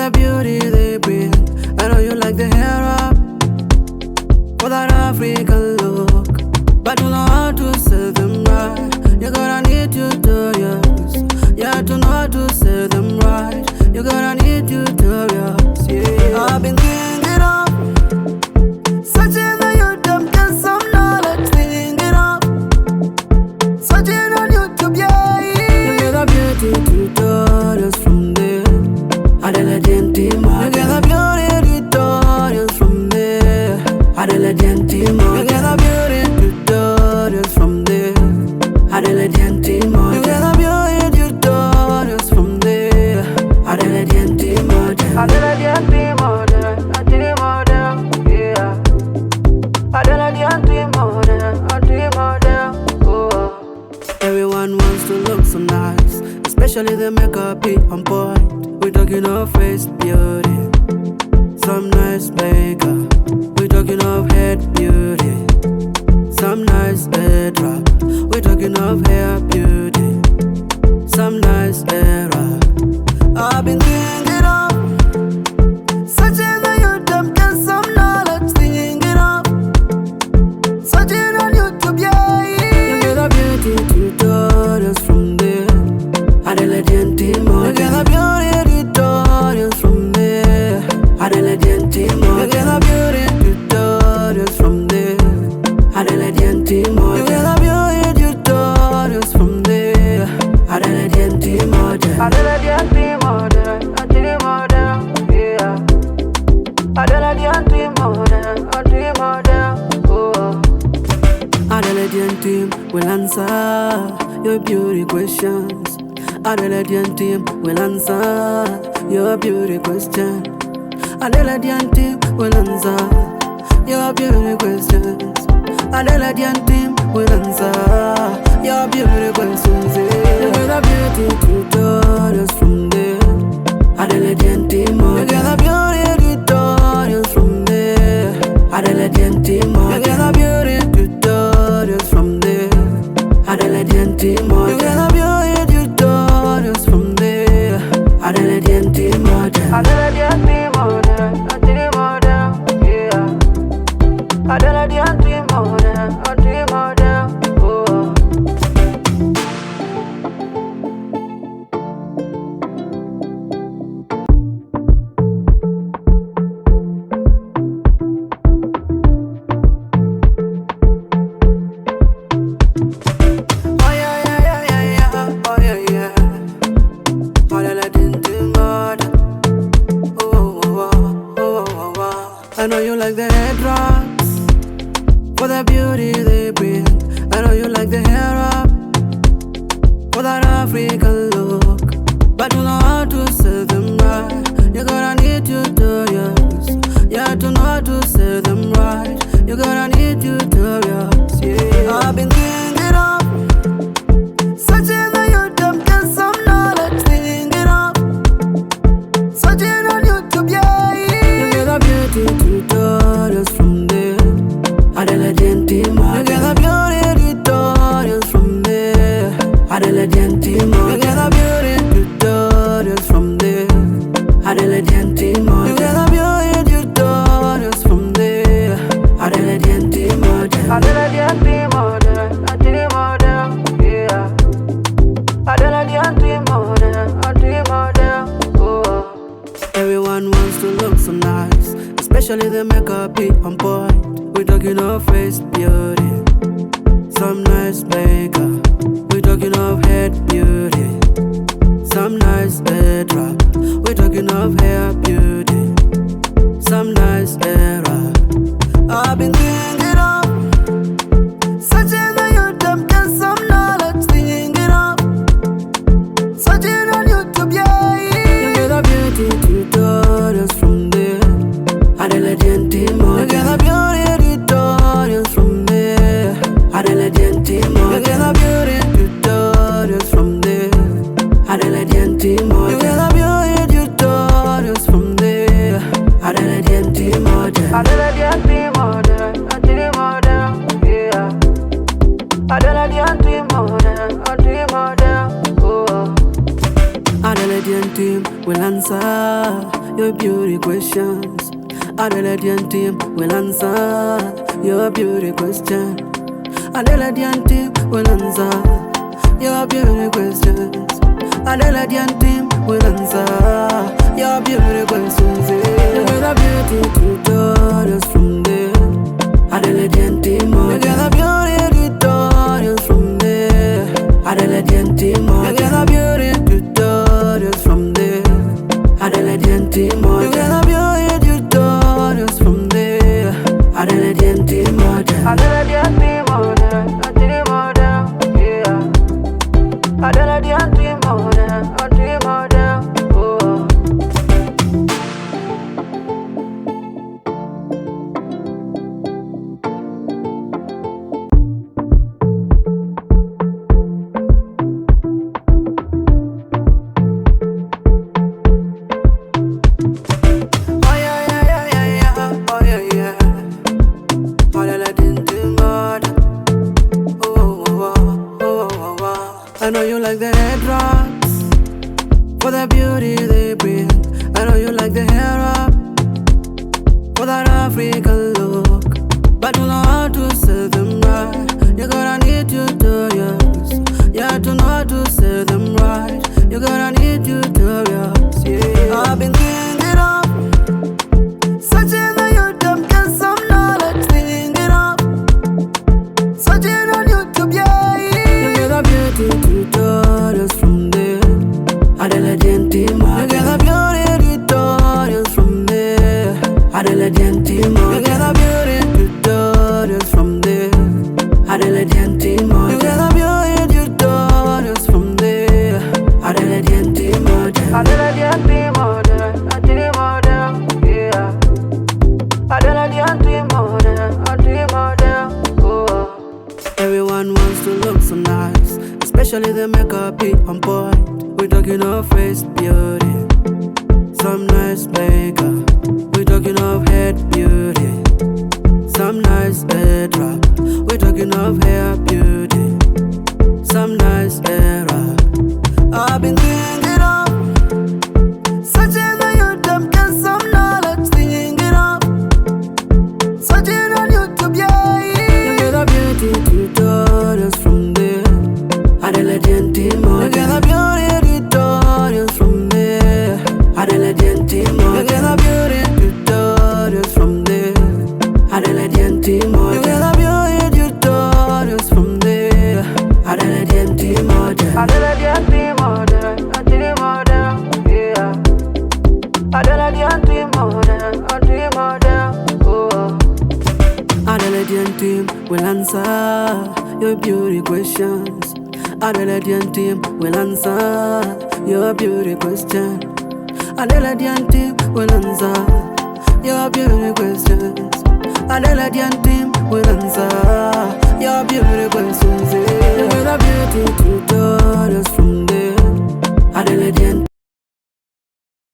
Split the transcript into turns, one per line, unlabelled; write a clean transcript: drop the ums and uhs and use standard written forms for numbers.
the beauty they bring. I know you like the hair up for that African look, but you know how to sell them right. You gotta need tutorials, yeah, to know how to sell them right. You gotta need tutorials, yeah. I've been thinking of searching on YouTube, get some knowledge, thinking of searching on YouTube, yeah. You get the beauty tutorials from there. Adela Gentima, you get the beauty tutorials from there. Adela Gentima, you get the beauty tutorials from there. Adela Gentima, you get the beauty tutorials from there. Adela Gentima, Adela Gentima, yeah. Adela Gentima, oh. Everyone wants to look so nice, especially the makeup be on point. We talking of face beauty, some nice makeup. We talking of head beauty, some nice headwrap. We talking of hair beauty, some nice hair wrap. I've been thinking of searching on YouTube, get some knowledge, thinking of searching on YouTube, yeah. You get the beauty tutorials from there. Adela Gentima, you get the beauty tutorials from there. Adela Gentima, you get the beauty tutorials from there. Adela Gentima, you get the beauty tutorials from there. Adela Gentima, Adela Gentima, yeah. Adela Gentima, oh. Adela Gentima will answer your beauty questions. Adela Gentima will answer your beauty question. Adela Gentima will answer your beauty questions. Adela Gentima will answer your beauty questions. You get the beauty tutorials from there. Adela Gentima, you get the beauty tutorials from there. Adela Gentima, you get the beauty tutorials from there. Adela Gentima, you get the beauty tutorials from there. Adela Gentima, Adela Gentima, yeah. Adela Gentima, oh. I know you like the headwraps for the beauty they bring. I know you like the hair up for that African look, but you know how to sell them right. You gotta need tutorials, yeah, to know how to sell them right. You gotta need tutorials, yeah. I've been thinking of searching on YouTube, get some knowledge, thinking of searching on YouTube, yeah. You get the beauty tutorials from there. Adela Gentima, you get the beauty tutorials from there. Adela Gentima, you get the beauty tutorials from there. Adela Gentima, you get the beauty tutorials from there. Adela Gentima, Adela Gentima, yeah. Adela Gentima, oh. Everyone wants to look so nice, especially the makeup be on point. We talking of face beauty, some nice makeup. We talking of head beauty, some nice headwrap. We talking of hair beauty, some nice hair wrap. I've been thinking of searching on YouTube, get some knowledge, thinking of searching on YouTube, yeah. You get the beauty tutorials from there. Adela Gentima, you get the beauty tutorials from there. Adela Gentima, you get the beauty tutorials from there. Adela Gentima, you get the beauty tutorials from there. Adela Gentima, Adela Gentima, yeah. Adela Gentima, oh. Adela Gentima will answer your beauty questions. Adelaide team will answer your beauty question. Adelaide team will answer your beauty questions. Adelaide team will answer your beauty questions. You get a beauty tutorials from there. Adelaide team, you get a beauty tutorials from there. Adelaide team, you get a beauty tutorials from there. Adelaide team, you get a beauty tutorials from there. Adelaide team, Adelaide team, yeah. Adelaide team, oh. I know you like the headwraps for the beauty they bring. I know you like the hair up for that African look, but you know how to say them right. You gotta need tutorials. You have to know how to say them right. You gotta need tutorials. Yeah, I've been thinking of searching the YouTube, get some knowledge. Thinking of searching on YouTube, yeah. You get a beauty tutorials from there. Adelaide team, you get a beauty tutorials from there. Adelaide team, you get a beauty tutorials from there. Adelaide team, you get a beauty tutorials from there. Adelaide team, Adelaide team, yeah. Adelaide team, oh. Everyone wants to look so nice, especially the makeup be on point. We talking of face beauty, some nice makeup. We talking of head beauty, some nice headwrap. We talking of hair beauty, some nice hair wrap. I've been thinking of searching the YouTube, get some knowledge. Thinking of searching on YouTube, yeah. You get a beauty tutorials from there. Adelaide team, you get a beauty tutorials from there. Adelaide team, you get a beauty tutorials from there. Adelaide team, you get a beauty tutorials from there. Adelaide team, Adelaide team, yeah. Adelaide team, oh. Adelaide team will answer your beauty questions. Adelaide team will answer your beauty question. Adelaide team will answer your beauty questions. Adelaide team will answer your beauty questions. You get a beauty tutorial.